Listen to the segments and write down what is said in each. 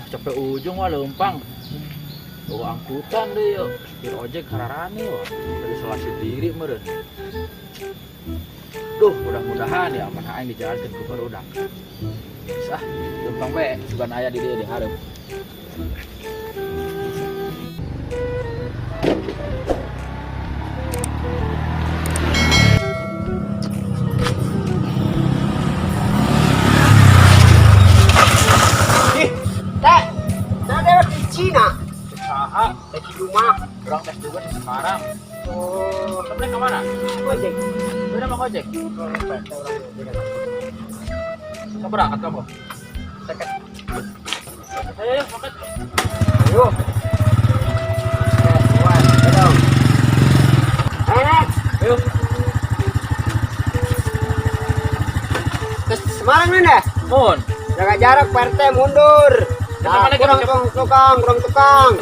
Sampai ujung wah lempang. Bawa angkutan deh yuk. Supir ojek kararani wah. Dari selasi diri meren. Duh, mudah-mudahan ya aman aing dijalankan ke barudak. Sah, lempang be, sugan aya di dieu di hareup. Cina, Usaha, di rumah, orang tes juga di Semarang. oh, Kamu kemana? ojek. Udah mau ojek? Kamu berangkat kamu? Dekat. Ayo, makan. Ayo. Dong. Enak. Ayo. Ke Semarang nih deh. Mun. Jaga jarak Pak RT mundur. Nah, Mana kurang tukang.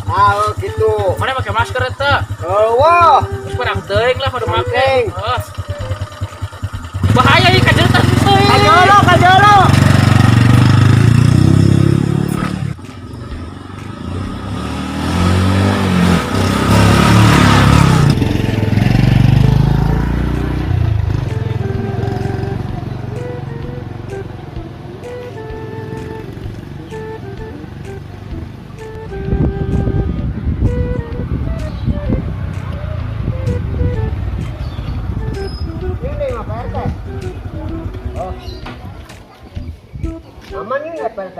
Ah, gitu. Mana pakai masker eta? Oh, wah. Terus perang teuing lah pada make. Teuing. Bahaya ieu kajetan teuing. Kajolo. Ini mah Pak RT. Oh. Aman ini nggak Pak RT?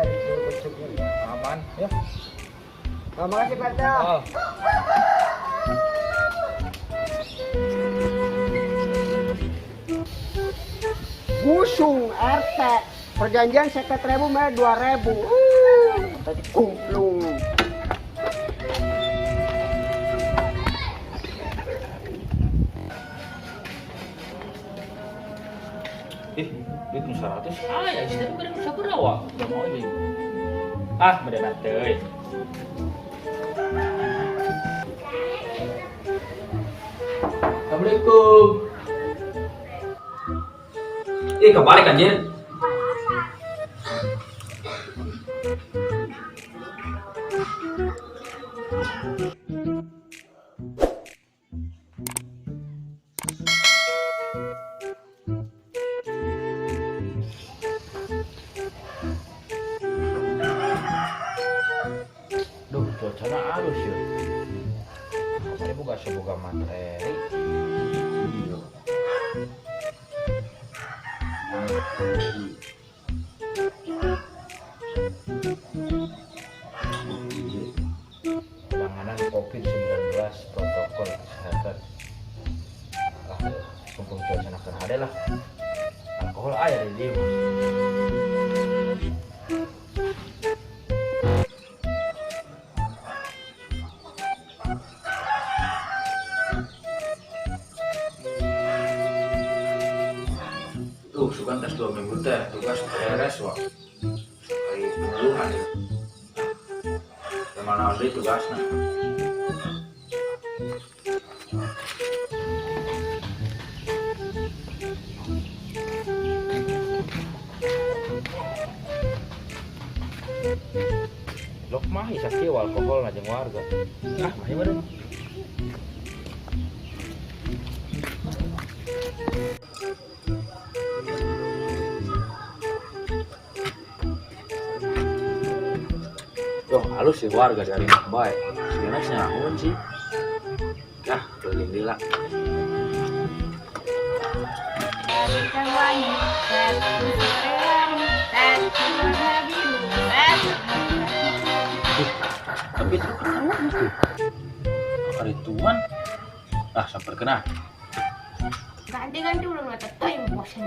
Aman, ya. Oh, makasih Pak RT. Oh. Busung RT. Perjanjian 50.000 bayar 2.000. Tadi kumplung. Duit nu 100. Ya, istri beureum sabaraha udah mau aja. Ah, beneran teuing. Assalamualaikum. Kebalik anjir. Duh, cuacanya halus ya. Saya buka sebuah materi. Penanganan COVID-19 protokol kesehatan. Kumpul cuaca nak ada lah. Alkohol air di dia. Sukan tes 2 minggu teh tugas beres wah kali puluhan ya mana ada tugasnya lok mah isak kieu alkohol na jeung warga mah meureun. Tuh halus sih warga dari baik. Sebenarnya nyahun sih. Dah keliling lila. Tapi itu hari tuan. Sampai kena. Ganti-ganti udah ngeliat tuh yang bosan.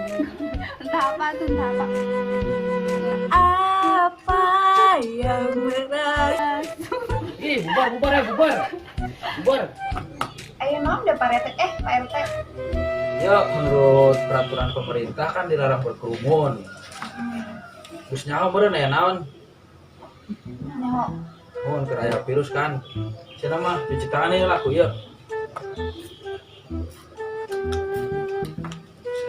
Entah apa. Apa yang merasa? Bubar. Ayo nom udah Pak RT. Pak RT. Ya menurut peraturan pemerintah kan dilarang berkerumun. Terus nyawa meureun aya naon? Nyawa. Mohon keraya virus kan. Cenah mah cuci tangan ieu laku ieu.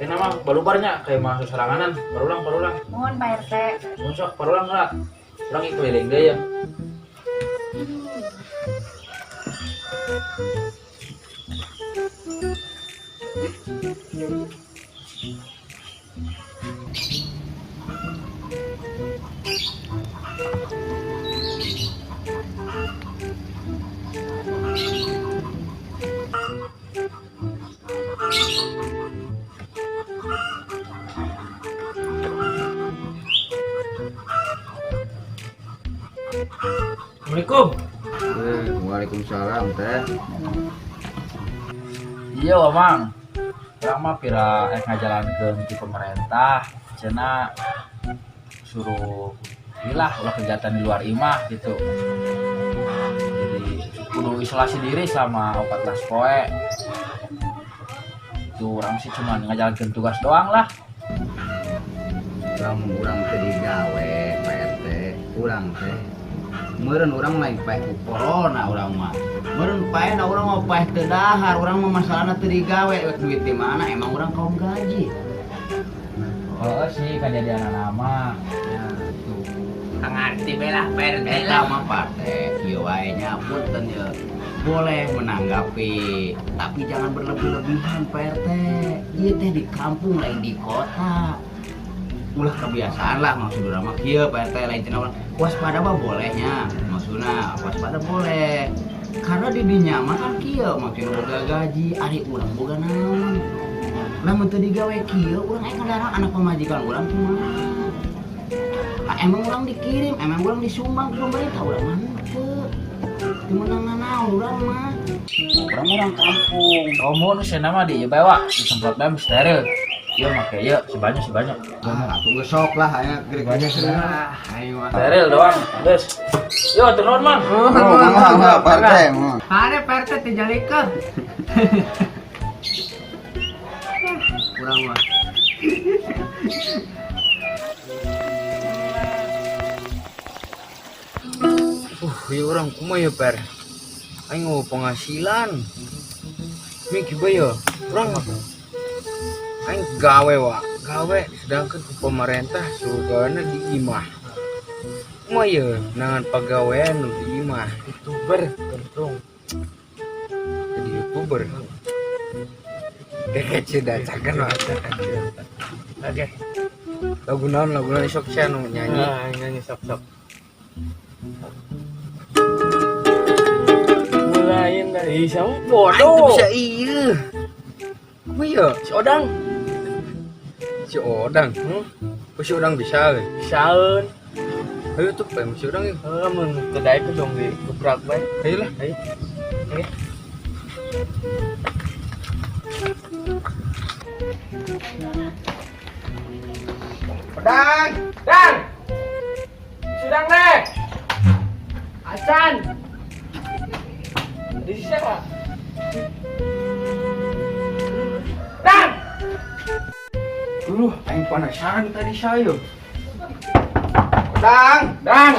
Ini nama balubarnya kayak masuk seranganan. Barulang. Mohon Pak RT. Masuk barulang lah. Orang itu keliling deh ya. Assalamualaikum. Waalaikumsalam teh. Iya Mang. Orang mah pira ngajalankeun di pemerintah cenah suruh ilah ulah kegiatan di luar imah gitu. Jadi kudu isolasi diri sama 14 poe. Itu orang sih cuma ngajalankeun tugas doang lah. Urang tadi gawe Pak RT. Urang teh. Meureun urang lain paeh ku corona urang mah. Meureun paehna urang mah paeh teu dahar, urang mah masalahna teu digawe duit di mana emang urang kaum gaji. Oh sih kan jadi anak nama. Ya tuh. Ngarti belah PRT Eta mah Pak teh, kieu wae nya punten ye. Boleh menanggapi, tapi jangan berlebih-lebihan Pak RT. Ieu teh di kampung lain di kota. Ulah kebiasaan lah maksud urang mah kieu Pak RT lain cenah urang. Waspada mah bolehnya, maksudna waspada boleh. Karena di dinya mah kan kieu makin boga gaji, ari urang boga naon. Lamun teu digawe kieu urang aya kendaraan anak pamajikan urang kumaha. Emang orang dikirim, emang orang disumbang ke pemerintah, orang mah teu. Teu meunang naon urang mah. Orang kampung. Kamu nu cenah mah di ieu bae wa, disemprot bae steril. Ieu make ieu sebanyak. Atuh geus sok lah aya geus cenah. Ayo mah. Steril doang. Geus. Yo atuh nuhun Mang. Mangga Pak RT mah. Ada PRT tijalikeun. Urang mah. Ya orang kumaha ya per aing mau penghasilan miki bae ya urang aing gawe sedangkan ku pemerintah suruh gaweana di imah kumaha ya nangan pagawean nu di imah youtuber untung jadi youtuber kayak sudah cakan lah oke lagu naon sok sia nu nyanyi sok mulain dari sama bodoh bisa iya apa ya si Odang si Odang bisa bisaeun ayo tuh pengen si Odang mun kedai ke dong di gebrak bae ayo lah ayo oke Dan Sidang deh. Acan. Di siapa? Dan. aing penasaran tadi saya Dang.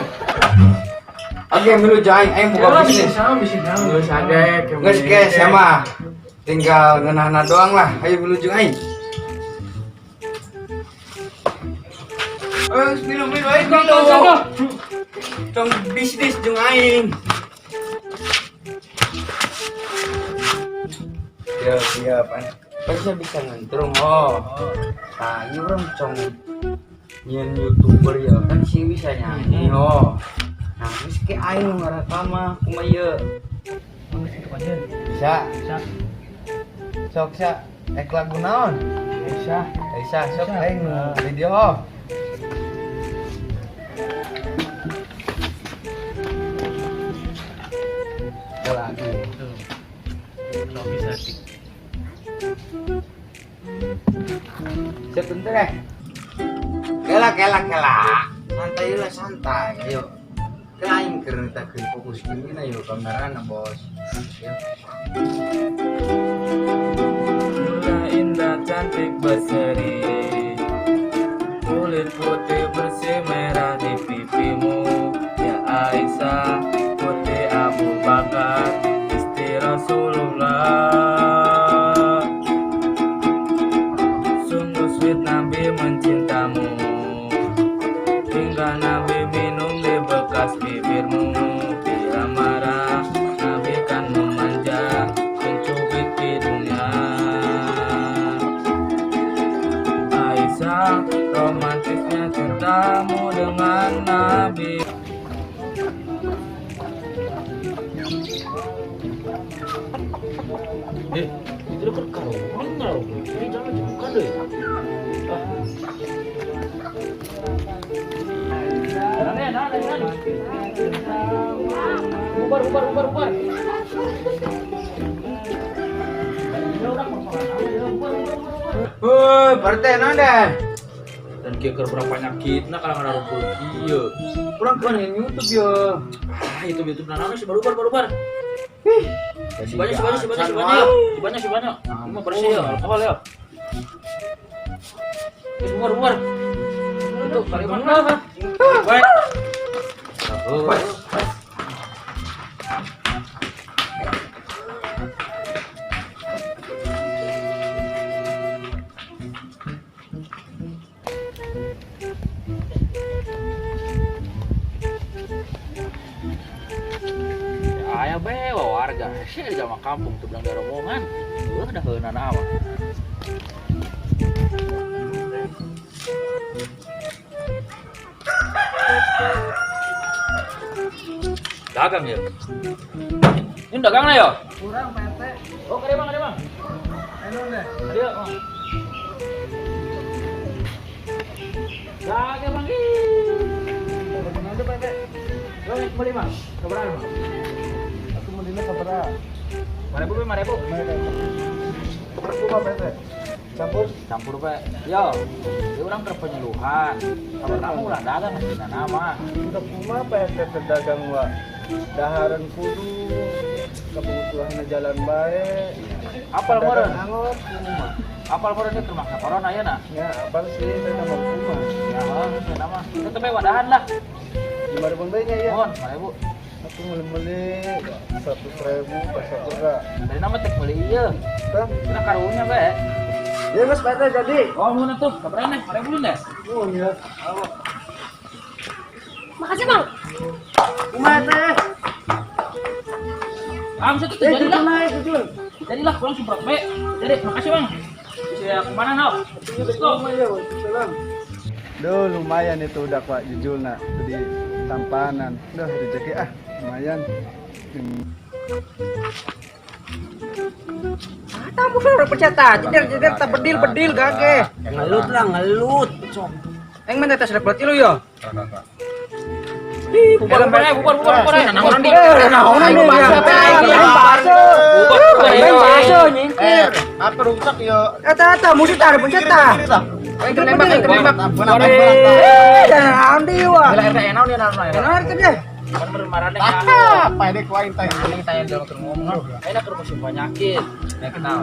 Oke, milu jaing aing buka bisnis. geus ade Geus ge sama. Tinggal ngeunahna doang lah. Ayo milu jeung aing. Minum aing tong bisnis jeung aing. Siap. Pasti bisa ngantrung nah ini orang cong nyen youtuber ya kan sih bisa nyanyi nah terus ke aing ngerekam mah kumaha Bisa. Sok ek lagu naon? Bisa sok aing video. Lagi. Sebentar. Kela. Santai. Ayo. Kain kereta fokus gini na yuk kamerana bos. Indah cantik berseri, kulit putih bersih merah di pipimu, ya Aisyah putih Abu Bakar istri Rasulullah. Nabi mencintamu. Hingga Nabi minum di bekas bibirmu. Bila marah Nabi kan memanja, mencubit hidungnya. Aisyah, romantisnya cintamu dengan Nabi. Itu kan kau meninggal. Ini jangan dibuka deh. Bubar. Pak RT nanda. Dan kira berapa penyakit, nah kalau nggak rumpul iya. Kurang kan yang YouTube ya. YouTube nana sih baru bar. Sebanyak. Ini mah bersih ya, alkohol ya. Bubar. Itu kali mana? Baik. Ayah bewa warga, sih di jamaah kampung tuh bilang dari omongan, udah heunan apa? Dagang ya? Ini dagang lah ya? Kurang Pak RT. Oh, kade bang. Anu deh. Ayo, bang. Dagang bang. Bagaimana Pak RT? Lo beli bang? Keberapa bang? Aku mau dina sabaraha? 5.000. Aku Pak RT. Campur pe. Yo, dia orang terpenyuluhan. Kalau kamu ulah dagang ngasih nama. Udah kuma Pak RT terdagang wa. Daharan kudu kebutuhan jalan baik. Apal meureun? Angot kuma. Apal meureun itu termaksa corona ya nah. Ya, abang sih saya nama kuma. Ya, ini nama. Itu teh wadahan lah. 5.000 baiknya ya. Mohon, 5.000. Aku beli 100.000 pas berat. Dari nama tek beli ieu. Tah, Kena karunya be. ya Mas Pak RT jadi. Oh, mun atuh, kabaran nih, 5.000 dulu deh. Oh iya. Makasih bang. Kumaha teh? Bisa tuh jadilah. naik jujur. Jadilah pulang semprot be. Jadi, makasih bang. Bisa kemana now? Let's go. Salam. Duh, lumayan itu udah Pak jujur nak. Jadi tampanan. Udah rezeki lumayan. Tamu kan udah percata, jeder tak bedil gage. Ngelut lah, ngelut. Yang mana tes berarti lu ya? Bubar. Naon di? Naon di? Bakso nyingkir. Apa rusak ya? Eta musti tah penceta. Ayo nembak. Naon di wa? Enak dia naon ya. Naon teh deh. Kan bermarane Apa ini kuain teh? Ini tanya dong ngomong. Enak keur musim penyakit. Ya kenal.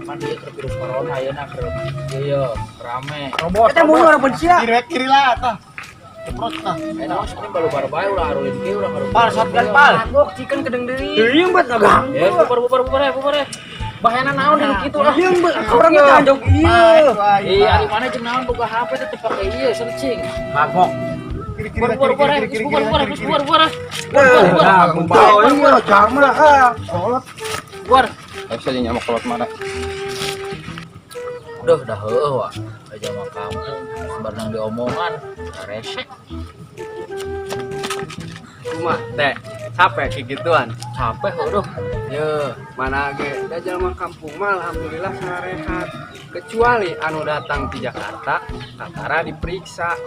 Kan dia keur virus corona ya nak keur. Iya, rame. Eta mun orang bencia. Kiri lah tah. Ceprot tah. Enak sebenarnya baru bae ulah harulin ge ulah harulin. Pal shotgun pal. Gok chicken kedeng deui. Deui bet ngaganggu. Ya bubar ya. Bahayana naon di kitu ah. Ieu orang teh anjog ieu. Iya, ari mana jeung naon boga HP teh teu pake ieu searching. Mabok. Bubar. Bisa nyamak kolot mana? Udah heueuh wah. Aja mah kampung sebarang diomongan, resek. Cuma teh capek kayak gituan. Capek heueuh. Ya, mana ge da jalma kampung mah alhamdulillah sarehat. Kecuali anu datang di Jakarta, tara diperiksa.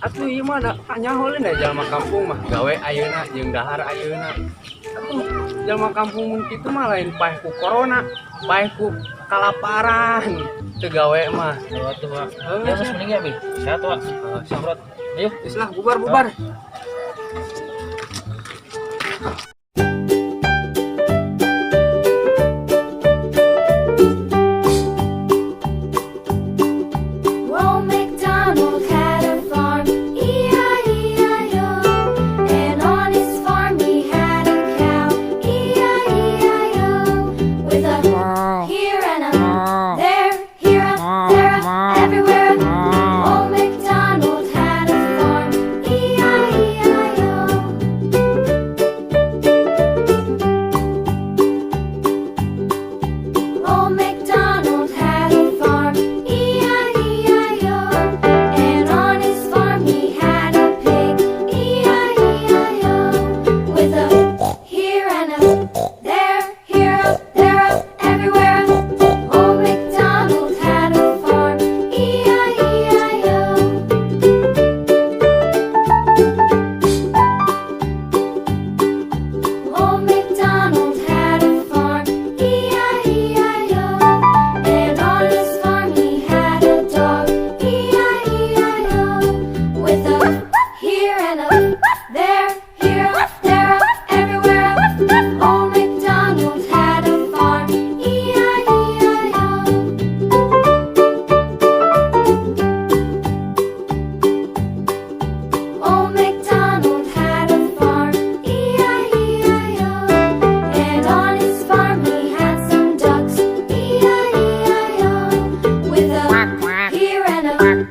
Atuh ieu mah hanya heula da jalma kampung mah gawe ayeuna jeung dahar ayeuna. Atuh jalma kampung mun kitu mah lain paeh ku corona, paeh ku kalaparan. Teu gawe mah. Tuh, Pak. Ya, Mas mending ya, Bi. Sehat, Pak. Semprot. Ayo. Geus lah bubar. Old MacDonald had a farm, E-I-E-I-O. And on his farm he had a cow, E-I-E-I-O. With a here and a there, here a, there a, everywhere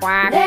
There